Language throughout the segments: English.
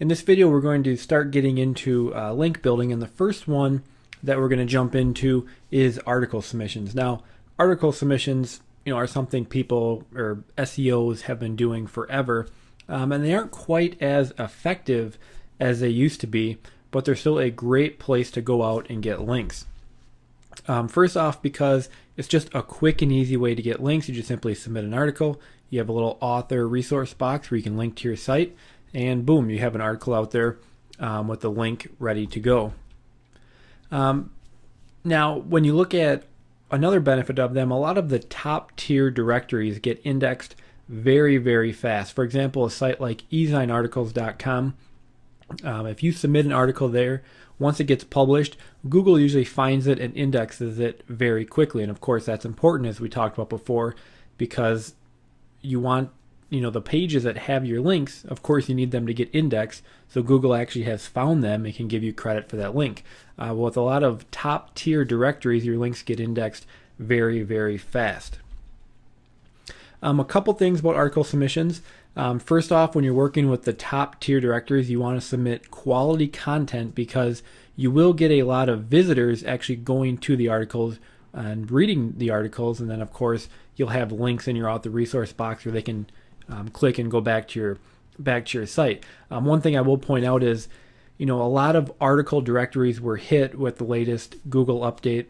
In this video, we're going to start getting into link building, and the first one that we're going to jump into is article submissions. Now, article submissions, are something people or SEOs have been doing forever, and they aren't quite as effective as they used to be, but they're still a great place to go out and get links. First off, because it's just a quick and easy way to get links. You just simply submit an article. You have a little author resource box where you can link to your site, and boom, you have an article out there with the link ready to go. Now, when you look at another benefit of them, a lot of the top tier directories get indexed very, very fast. For example, a site like eZineArticles.com, if you submit an article there, once it gets published, Google usually finds it and indexes it very quickly. And of course, that's important, as we talked about before, because you want, the pages that have your links, of course, you need them to get indexed. So Google actually has found them and can give you credit for that link. With a lot of top tier directories, your links get indexed very, very fast. A couple things about article submissions. First off, when you're working with the top tier directories, you want to submit quality content because you will get a lot of visitors actually going to the articles and reading the articles. And then, of course, you'll have links in your author resource box where they can click and go back to your site. One thing I will point out is, a lot of article directories were hit with the latest Google update.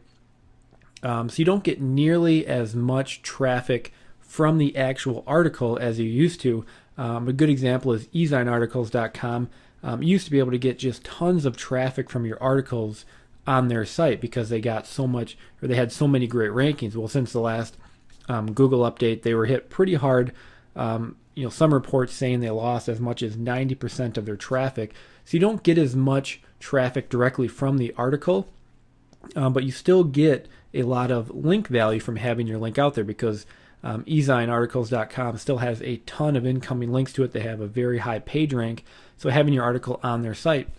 So you don't get nearly as much traffic from the actual article as you used to. A good example is eZineArticles.com. You used to be able to get just tons of traffic from your articles on their site because they got so much, or they had so many great rankings. Well, since the last Google update, they were hit pretty hard. Some reports saying they lost as much as 90% of their traffic. So you don't get as much traffic directly from the article, but you still get a lot of link value from having your link out there because eZineArticles.com still has a ton of incoming links to it. They have a very high page rank. So having your article on their site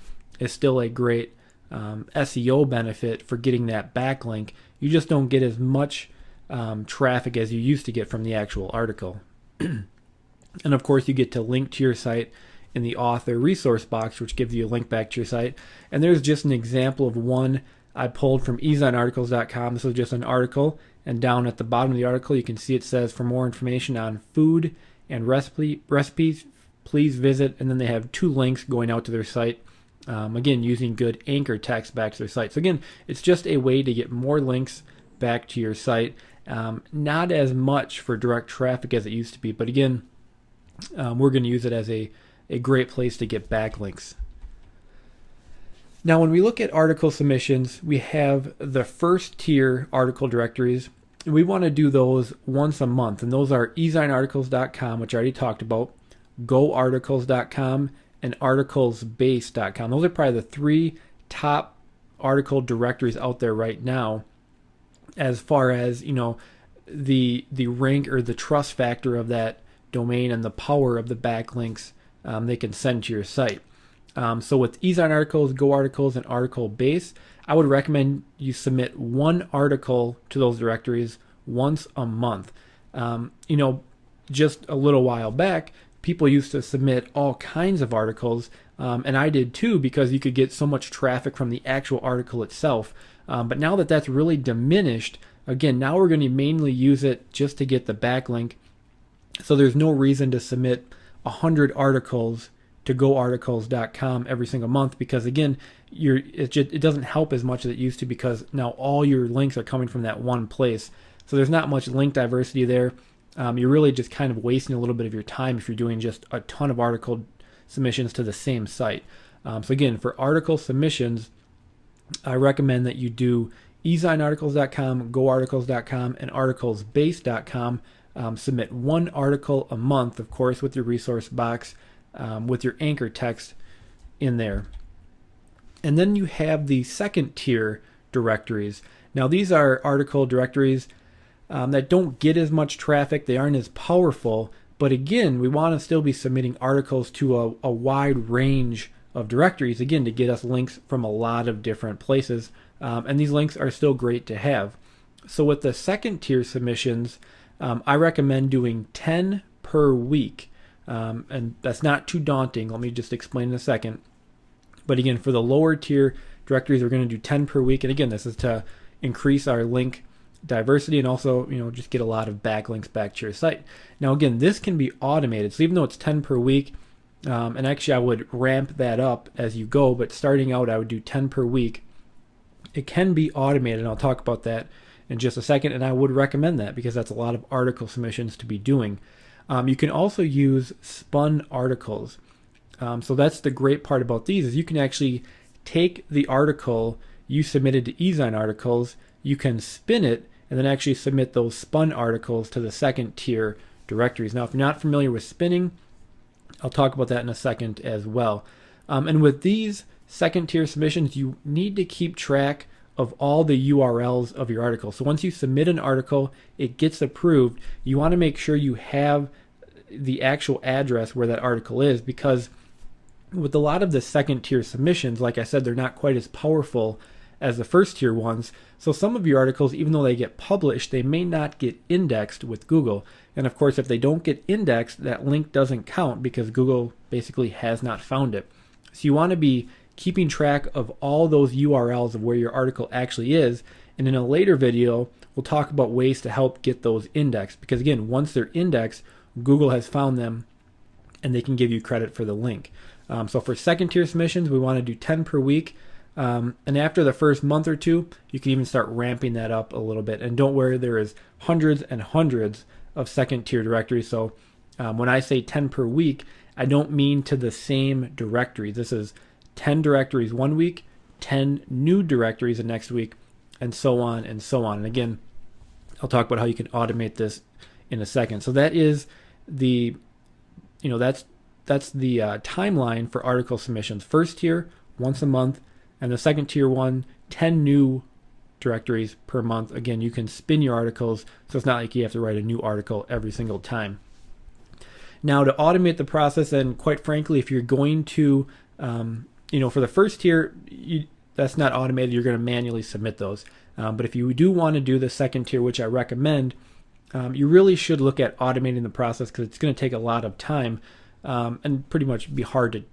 is still a great SEO benefit for getting that backlink. You just don't get as much traffic as you used to get from the actual article. And of course, you get to link to your site in the author resource box, which gives you a link back to your site. And there's just an example of one I pulled from eZineArticles.com. This was just an article, and down at the bottom of the article, you can see it says, for more information on food and recipes, please visit. And then they have two links going out to their site. Again, using good anchor text back to their site. So again, it's just a way to get more links back to your site. Not as much for direct traffic as it used to be, but again, we're going to use it as a great place to get backlinks. Now, when we look at article submissions, we have the first tier article directories. We want to do those once a month, and those are eZineArticles.com, which I already talked about, GoArticles.com, and ArticlesBase.com. Those are probably the three top article directories out there right now, as far as the rank or the trust factor of that domain and the power of the backlinks they can send to your site. So with eZineArticles, GoArticles, and ArticleBase, I would recommend you submit one article to those directories once a month. Just a little while back, people used to submit all kinds of articles, and I did too, because you could get so much traffic from the actual article itself. But now that that's really diminished, again, now we're going to mainly use it just to get the backlink. So there's no reason to submit 100 articles to GoArticles.com every single month, because again, it doesn't help as much as it used to, because now all your links are coming from that one place. So there's not much link diversity there. You're really just kind of wasting a little bit of your time if you're doing just a ton of article submissions to the same site. So again, for article submissions, I recommend that you do eZineArticles.com, GoArticles.com, and ArticlesBase.com. Submit one article a month, of course, with your resource box, with your anchor text in there. And then you have the second tier directories. Now, these are article directories that don't get as much traffic. They aren't as powerful. But again, we want to still be submitting articles to a wide range of directories, again, to get us links from a lot of different places. And these links are still great to have. So with the second tier submissions, I recommend doing 10 per week. And that's not too daunting. Let me just explain in a second. But again, for the lower tier directories, we're going to do 10 per week. And again, this is to increase our link diversity and also, just get a lot of backlinks back to your site. Now, again, this can be automated. So even though it's 10 per week, and actually I would ramp that up as you go, but starting out, I would do 10 per week. It can be automated, and I'll talk about that in just a second, and I would recommend that because that's a lot of article submissions to be doing. You can also use spun articles. So that's the great part about these is you can actually take the article you submitted to eZine Articles, you can spin it, and then actually submit those spun articles to the second tier directories. Now, if you're not familiar with spinning, I'll talk about that in a second as well. And with these second tier submissions, you need to keep track of all the URLs of your article. So once you submit an article, it gets approved, you want to make sure you have the actual address where that article is, because with a lot of the second tier submissions, like I said, they're not quite as powerful as the first tier ones. So some of your articles, even though they get published, they may not get indexed with Google. And of course, if they don't get indexed, that link doesn't count because Google basically has not found it. So you want to be keeping track of all those URLs of where your article actually is. And in a later video, we'll talk about ways to help get those indexed. Because again, once they're indexed, Google has found them and they can give you credit for the link. So for second tier submissions, we want to do 10 per week. And after the first month or two, you can even start ramping that up a little bit. And don't worry, there is hundreds and hundreds of second tier directories. So when I say 10 per week, I don't mean to the same directory. This is 10 directories one week, 10 new directories the next week, and so on and so on. And again, I'll talk about how you can automate this in a second. So that is the, that's the timeline for article submissions. First tier, once a month, and the second tier one, 10 new directories per month. Again, you can spin your articles, so it's not like you have to write a new article every single time. Now, to automate the process, and quite frankly, if you're going to, for the first tier, that's not automated. You're going to manually submit those. But if you do want to do the second tier, which I recommend, you really should look at automating the process because it's going to take a lot of time and pretty much be hard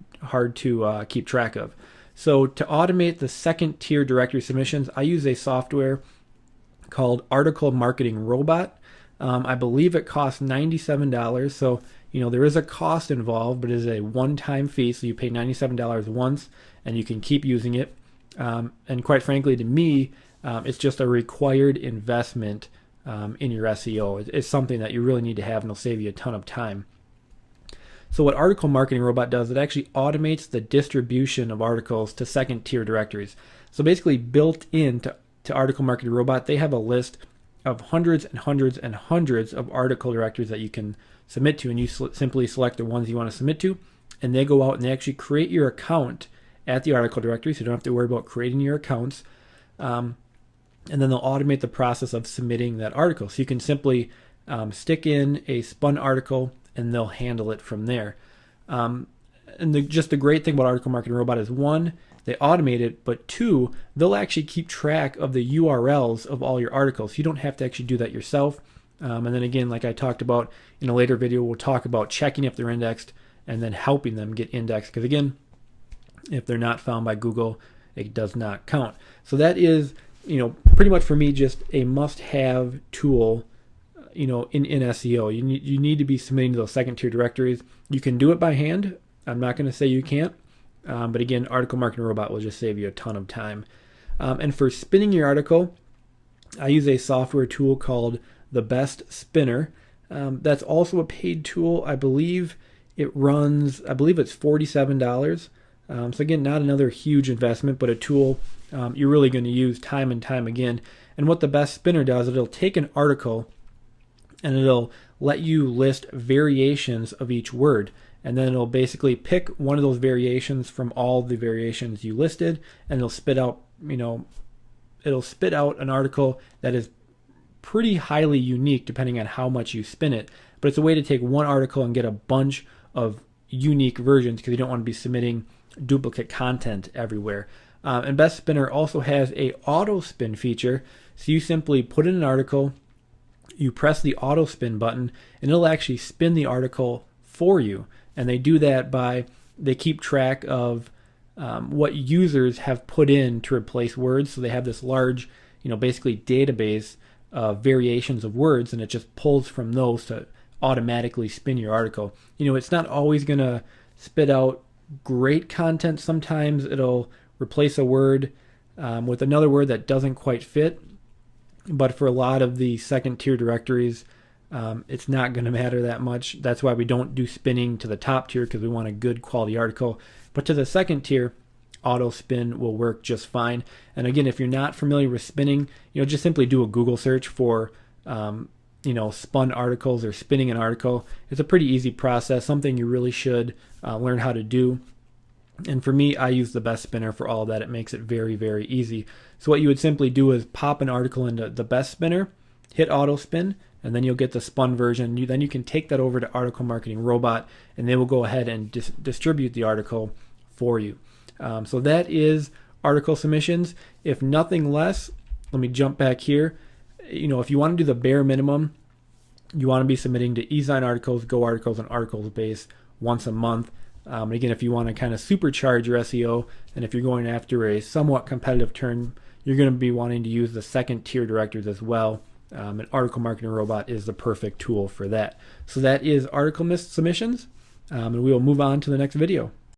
to keep track of. So to automate the second tier directory submissions, I use a software called Article Marketing Robot. I believe it costs $97. So, there is a cost involved, but it is a one-time fee. So you pay $97 once and you can keep using it. And quite frankly, to me, it's just a required investment in your SEO. It's something that you really need to have and it'll save you a ton of time. So what Article Marketing Robot does, it actually automates the distribution of articles to second tier directories. So basically built into Article Marketing Robot, they have a list of hundreds and hundreds and hundreds of article directories that you can submit to, and you simply select the ones you want to submit to, and they go out and they actually create your account at the article directory, so you don't have to worry about creating your accounts. And then they'll automate the process of submitting that article. So you can simply stick in a spun article and they'll handle it from there. And just the great thing about Article Marketing Robot is, one, they automate it, but two, they'll actually keep track of the URLs of all your articles. You don't have to actually do that yourself. And then again, like I talked about in a later video, we'll talk about checking if they're indexed and then helping them get indexed. Because again, if they're not found by Google, it does not count. So that is, pretty much for me, just a must-have tool in SEO. You need to be submitting to those second tier directories. You can do it by hand. I'm not going to say you can't. But again, Article Marketing Robot will just save you a ton of time. And for spinning your article, I use a software tool called The Best Spinner. That's also a paid tool. I believe it's $47. So again, not another huge investment, but a tool you're really going to use time and time again. And what The Best Spinner does, it'll take an article and it'll let you list variations of each word. And then it'll basically pick one of those variations from all the variations you listed, and it'll spit out, an article that is pretty highly unique depending on how much you spin it. But it's a way to take one article and get a bunch of unique versions because you don't want to be submitting duplicate content everywhere. And Best Spinner also has a auto spin feature. So you simply put in an article, you press the auto spin button, and it'll actually spin the article for you. And they do that by, they keep track of what users have put in to replace words. So they have this large, basically database of variations of words, and it just pulls from those to automatically spin your article. It's not always going to spit out great content. Sometimes it'll replace a word with another word that doesn't quite fit. But for a lot of the second tier directories, it's not going to matter that much. That's why we don't do spinning to the top tier, because we want a good quality article. But to the second tier, auto spin will work just fine. And again, if you're not familiar with spinning, just simply do a Google search for spun articles or spinning an article. It's a pretty easy process, something you really should learn how to do. And for me, I use the Best Spinner for all of that. It makes it very, very easy. So what you would simply do is pop an article into the Best Spinner, hit auto spin, and then you'll get the spun version. Then you can take that over to Article Marketing Robot, and they will go ahead and distribute the article for you. So that is article submissions. If nothing less, let me jump back here. If you want to do the bare minimum, you want to be submitting to eZine articles, Go Articles, and Articlesbase once a month. Again, if you want to kind of supercharge your SEO, and if you're going after a somewhat competitive term, you're going to be wanting to use the second tier directories as well. And Article Marketing Robot is the perfect tool for that. So that is article submissions, and we will move on to the next video.